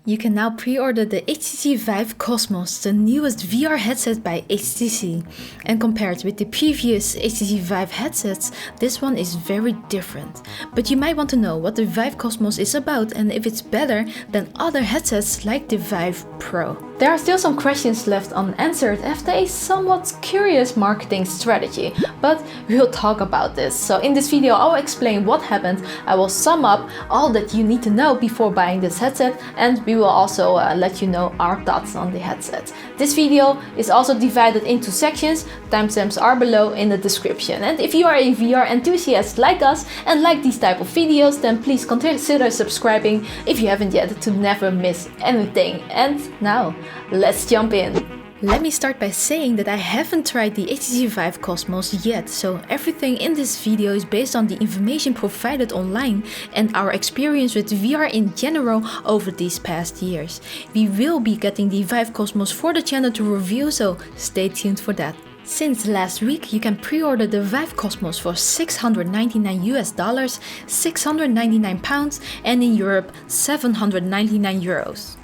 You can now pre-order the HTC VIVE COSMOS, the newest VR headset by HTC. And compared with the previous HTC VIVE headsets, this one is very different. But you might want to know what the VIVE COSMOS is about and if it's better than other headsets like the VIVE PRO. There are still some questions left unanswered after a somewhat curious marketing strategy, but we'll talk about this. So in this video I'll explain what happened, I will sum up all that you need to know before buying this headset, and we will also let you know our thoughts on the headset. This video is also divided into sections, timestamps are below in the description. And if you are a VR enthusiast like us and like these type of videos, then please consider subscribing if you haven't yet to never miss anything. And now, let's jump in. Let me start by saying that I haven't tried the HTC VIVE COSMOS yet, so everything in this video is based on the information provided online and our experience with VR in general over these past years. We will be getting the VIVE COSMOS for the channel to review, so stay tuned for that. Since last week, you can pre-order the VIVE COSMOS for $699 US, 699 pounds, and in Europe, 799 euros.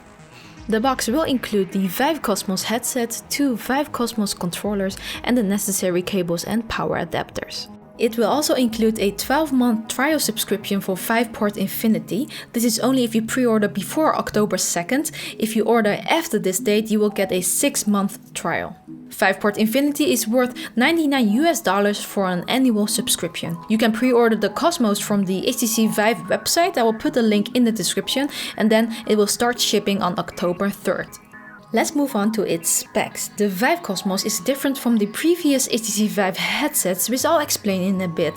The box will include the VIVE COSMOS headset, 2 VIVE COSMOS controllers, and the necessary cables and power adapters. It will also include a 12-month trial subscription for VivePort Infinity. This is only if you pre-order before October 2nd. If you order after this date, you will get a 6-month trial. VivePort Infinity is worth $99 US for an annual subscription. You can pre-order the Cosmos from the HTC Vive website. I will put the link in the description, and then it will start shipping on October 3rd. Let's move on to its specs. The VIVE COSMOS is different from the previous HTC Vive headsets, which I'll explain in a bit.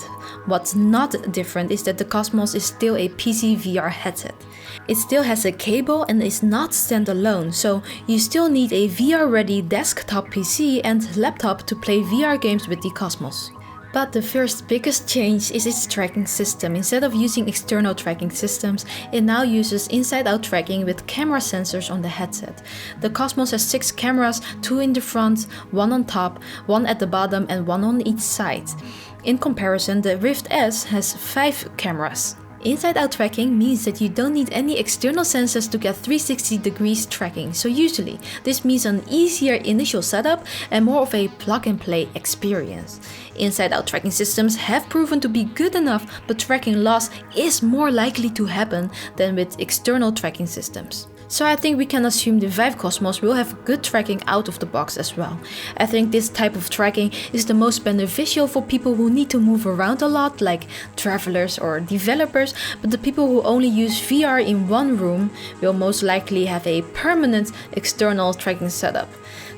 What's not different is that the Cosmos is still a PC VR headset. It still has a cable and is not standalone, so you still need a VR-ready desktop PC and laptop to play VR games with the Cosmos. But the first biggest change is its tracking system. Instead of using external tracking systems, it now uses inside-out tracking with camera sensors on the headset. The Cosmos has 6 cameras, 2 in the front, 1 on top, 1 at the bottom and 1 on each side. In comparison, the Rift S has 5 cameras. Inside-out tracking means that you don't need any external sensors to get 360 degrees tracking, so usually this means an easier initial setup and more of a plug-and-play experience. Inside-out tracking systems have proven to be good enough, but tracking loss is more likely to happen than with external tracking systems. So I think we can assume the VIVE COSMOS will have good tracking out of the box as well. I think this type of tracking is the most beneficial for people who need to move around a lot, like travelers or developers, but the people who only use VR in one room will most likely have a permanent external tracking setup.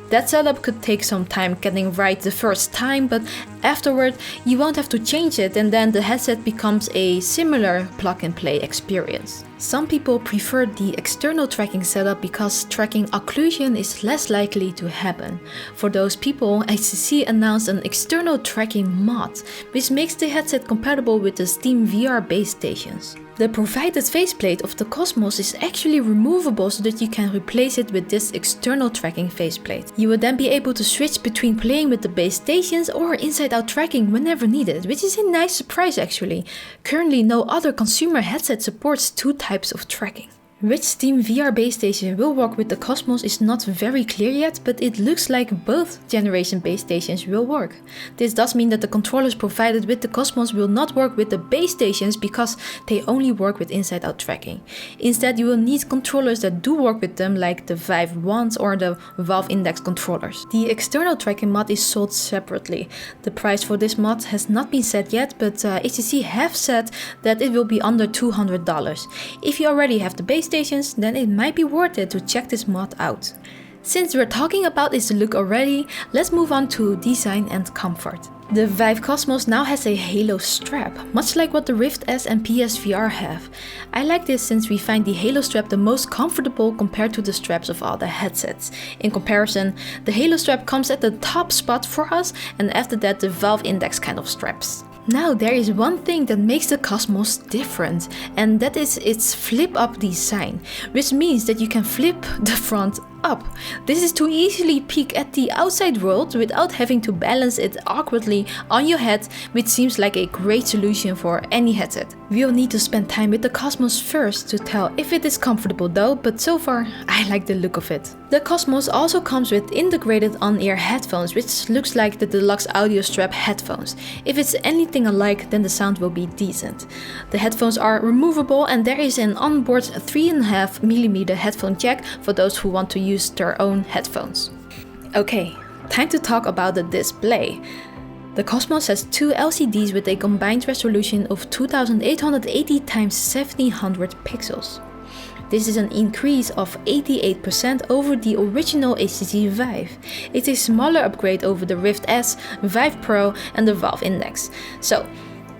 That setup could take some time getting right the first time, but afterward you won't have to change it, and then the headset becomes a similar plug-and-play experience. Some people prefer the external tracking setup because tracking occlusion is less likely to happen. For those people, HTC announced an external tracking mod, which makes the headset compatible with the Steam VR base stations. The provided faceplate of the Cosmos is actually removable so that you can replace it with this external tracking faceplate. You will then be able to switch between playing with the base stations or inside-out tracking whenever needed, which is a nice surprise actually. Currently, no other consumer headset supports 2 types of tracking. Which Steam VR base station will work with the Cosmos is not very clear yet, but it looks like both generation base stations will work. This does mean that the controllers provided with the Cosmos will not work with the base stations because they only work with inside-out tracking. Instead, you will need controllers that do work with them, like the Vive Wands or the Valve Index controllers. The external tracking mod is sold separately. The price for this mod has not been set yet, but HTC have said that it will be under $200. If you already have the base stations, then it might be worth it to check this mod out. Since we're talking about its look already, let's move on to design and comfort. The VIVE COSMOS now has a halo strap, much like what the Rift S and PSVR have. I like this since we find the halo strap the most comfortable compared to the straps of other headsets. In comparison, the halo strap comes at the top spot for us, and after that the Valve Index kind of straps. Now there is one thing that makes the Cosmos different, and that is its flip-up design, which means that you can flip the front up. This is to easily peek at the outside world without having to balance it awkwardly on your head, which seems like a great solution for any headset. We'll need to spend time with the Cosmos first to tell if it is comfortable though, but so far I like the look of it. The Cosmos also comes with integrated on-ear headphones, which looks like the deluxe audio strap headphones. If it's anything alike, then the sound will be decent. The headphones are removable and there is an onboard 3.5mm headphone jack for those who want to use their own headphones. Okay, time to talk about the display. The Cosmos has two LCDs with a combined resolution of 2880 x 1700 pixels. This is an increase of 88% over the original HTC VIVE. It's a smaller upgrade over the Rift S, VIVE Pro and the Valve Index. So,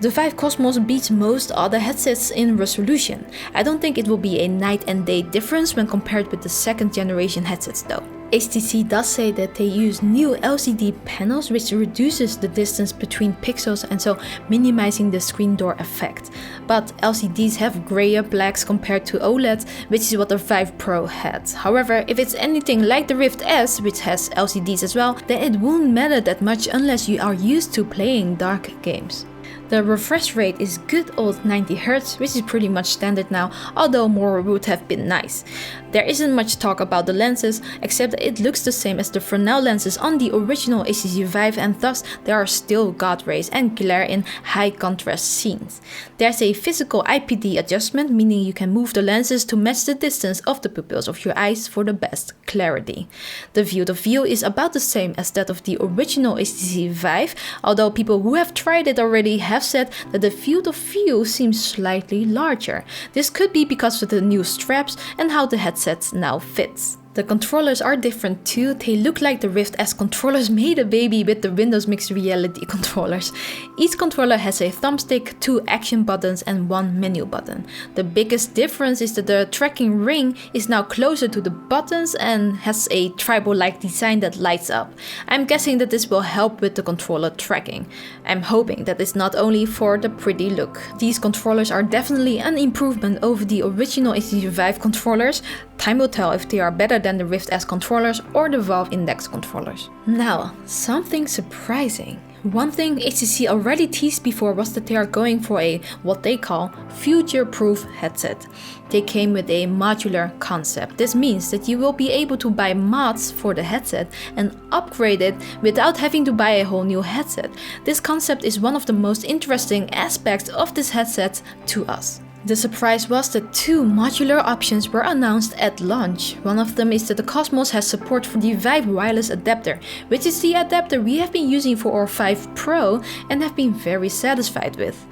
the VIVE Cosmos beats most other headsets in resolution. I don't think it will be a night and day difference when compared with the second generation headsets though. HTC does say that they use new LCD panels which reduces the distance between pixels and so minimizing the screen door effect. But LCDs have grayer blacks compared to OLED, which is what the VIVE Pro had. However, if it's anything like the Rift S, which has LCDs as well, then it won't matter that much unless you are used to playing dark games. The refresh rate is good old 90Hz, which is pretty much standard now, although more would have been nice. There isn't much talk about the lenses, except that it looks the same as the Fresnel lenses on the original HTC VIVE, and thus there are still God rays and glare in high contrast scenes. There's a physical IPD adjustment, meaning you can move the lenses to match the distance of the pupils of your eyes for the best clarity. The field of view is about the same as that of the original HTC VIVE, although people who have tried it already have said that the field of view seems slightly larger. This could be because of the new straps and how the headset now fits. The controllers are different too. They look like the Rift S controllers made a baby with the Windows Mixed Reality controllers. Each controller has a thumbstick, 2 action buttons and 1 menu button. The biggest difference is that the tracking ring is now closer to the buttons and has a tribal-like design that lights up. I'm guessing that this will help with the controller tracking. I'm hoping that it's not only for the pretty look. These controllers are definitely an improvement over the original HTC VIVE controllers. Time will tell if they are better than the Rift S controllers or the Valve Index controllers. Now, something surprising. One thing HTC already teased before was that they are going for a, what they call, future-proof headset. They came with a modular concept. This means that you will be able to buy mods for the headset and upgrade it without having to buy a whole new headset. This concept is one of the most interesting aspects of this headset to us. The surprise was that 2 modular options were announced at launch. One of them is that the Cosmos has support for the VIVE wireless adapter, which is the adapter we have been using for our VIVE Pro and have been very satisfied with.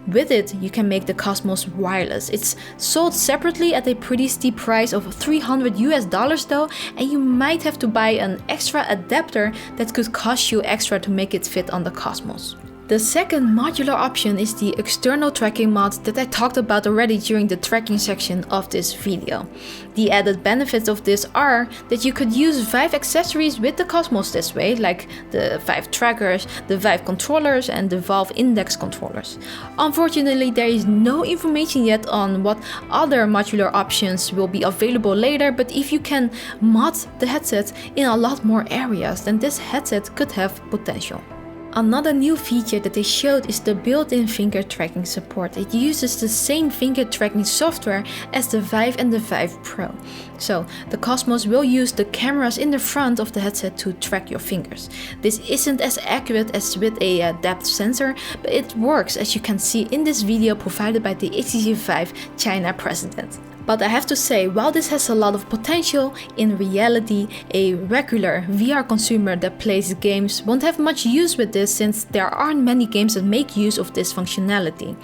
With it, you can make the Cosmos wireless. It's sold separately at a pretty steep price of $300 though, and you might have to buy an extra adapter that could cost you extra to make it fit on the Cosmos. The second modular option is the external tracking mod that I talked about already during the tracking section of this video. The added benefits of this are that you could use VIVE accessories with the Cosmos this way, like the VIVE trackers, the VIVE controllers and the Valve Index controllers. Unfortunately, there is no information yet on what other modular options will be available later, but if you can mod the headset in a lot more areas, then this headset could have potential. Another new feature that they showed is the built-in finger tracking support. It uses the same finger tracking software as the VIVE and the VIVE Pro. So the Cosmos will use the cameras in the front of the headset to track your fingers. This isn't as accurate as with a depth sensor, but it works, as you can see in this video provided by the HTC VIVE China president. But I have to say, while this has a lot of potential, in reality, a regular VR consumer that plays games won't have much use with this, since there aren't many games that make use of this functionality.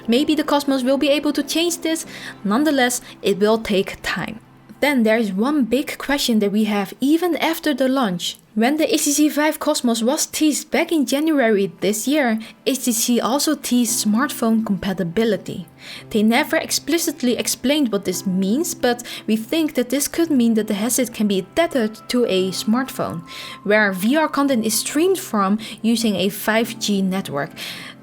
Maybe the Cosmos will be able to change this, nonetheless, it will take time. Then there is one big question that we have even after the launch. When the HTC VIVE COSMOS was teased back in January this year, HTC also teased smartphone compatibility. They never explicitly explained what this means, but we think that this could mean that the headset can be tethered to a smartphone, where VR content is streamed from using a 5G network.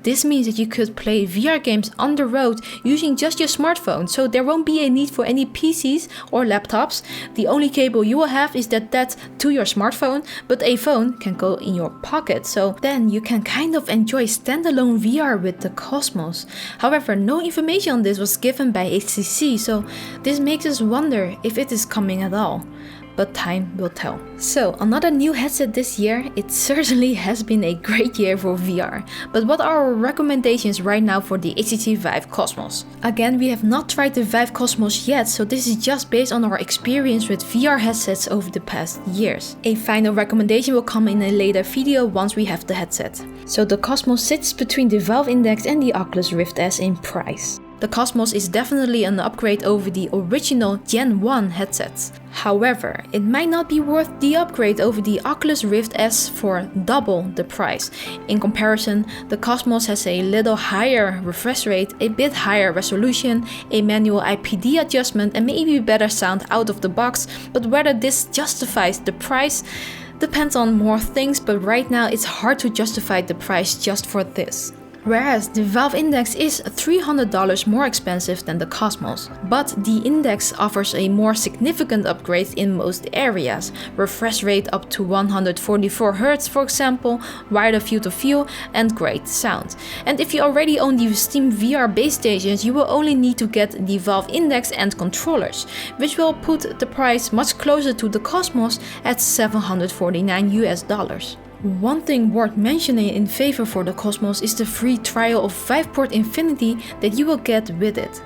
This means that you could play VR games on the road using just your smartphone, so there won't be a need for any PCs or laptops. The only cable you will have is that to your smartphone, but a phone can go in your pocket, so then you can kind of enjoy standalone VR with the Cosmos. However, no information on this was given by HTC, so this makes us wonder if it is coming at all. But time will tell. So, another new headset this year. It certainly has been a great year for VR. But what are our recommendations right now for the HTC VIVE COSMOS? Again, we have not tried the VIVE COSMOS yet, so this is just based on our experience with VR headsets over the past years. A final recommendation will come in a later video once we have the headset. So the Cosmos sits between the Valve Index and the Oculus Rift S in price. The Cosmos is definitely an upgrade over the original Gen 1 headsets. However, it might not be worth the upgrade over the Oculus Rift S for double the price. In comparison, the Cosmos has a little higher refresh rate, a bit higher resolution, a manual IPD adjustment, and maybe better sound out of the box, but whether this justifies the price depends on more things, but right now it's hard to justify the price just for this. Whereas the Valve Index is $300 more expensive than the Cosmos, but the Index offers a more significant upgrade in most areas, refresh rate up to 144 Hz for example, wider field of view, and great sound. And if you already own the Steam VR base stations, you will only need to get the Valve Index and controllers, which will put the price much closer to the Cosmos at $749 US. One thing worth mentioning in favor for the Cosmos is the free trial of VivePort Infinity that you will get with it.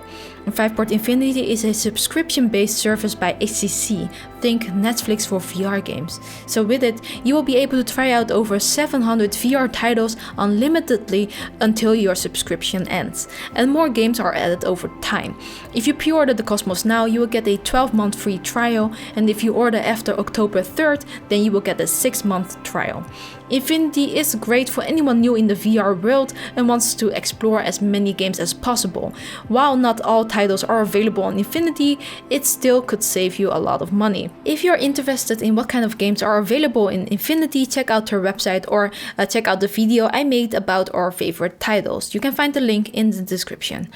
VivePort Infinity is a subscription-based service by HTC, think Netflix for VR games. So with it, you will be able to try out over 700 VR titles unlimitedly until your subscription ends, and more games are added over time. If you pre-order the Cosmos now, you will get a 12-month free trial, and if you order after October 3rd, then you will get a 6-month trial. Infinity is great for anyone new in the VR world and wants to explore as many games as possible. While not all titles are available on Infinity, it still could save you a lot of money. If you're interested in what kind of games are available in Infinity, check out her website or check out the video I made about our favorite titles. You can find the link in the description.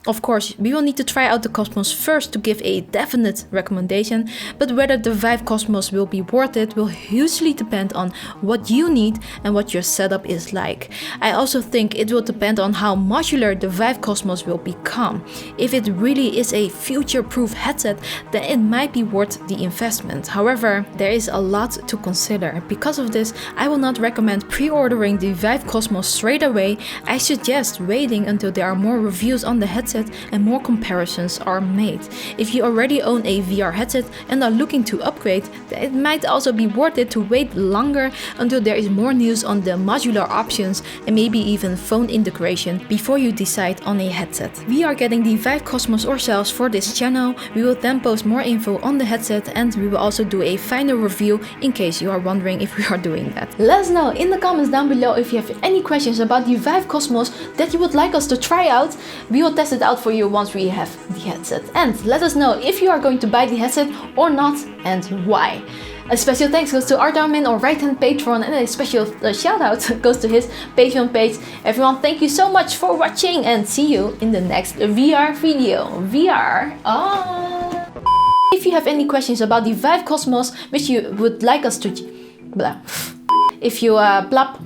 Of course, we will need to try out the Cosmos first to give a definite recommendation, but whether the VIVE COSMOS will be worth it will hugely depend on what you need and what your setup is like. I also think it will depend on how modular the VIVE COSMOS will become. If it really is a future-proof headset, then it might be worth the investment. However, there is a lot to consider. Because of this, I will not recommend pre-ordering the VIVE COSMOS straight away. I suggest waiting until there are more reviews on the headset and more comparisons are made. If you already own a VR headset and are looking to upgrade, then it might also be worth it to wait longer until there is more news on the modular options and maybe even phone integration before you decide on a headset. We are getting the VIVE COSMOS ourselves for this channel. We will then post more info on the headset and we will also do a final review in case you are wondering if we are doing that. Let us know in the comments down below if you have any questions about the VIVE COSMOS that you would like us to try out. We will test it out for you once we have the headset, and let us know if you are going to buy the headset or not and why. A special thanks goes to Artarmin, our right-hand patron, and a special shout out goes to his Patreon page. Everyone, thank you so much for watching and see you in the next VR video. VR on! If you have any questions about the VIVE COSMOS which you would like us to... Blah. If you blop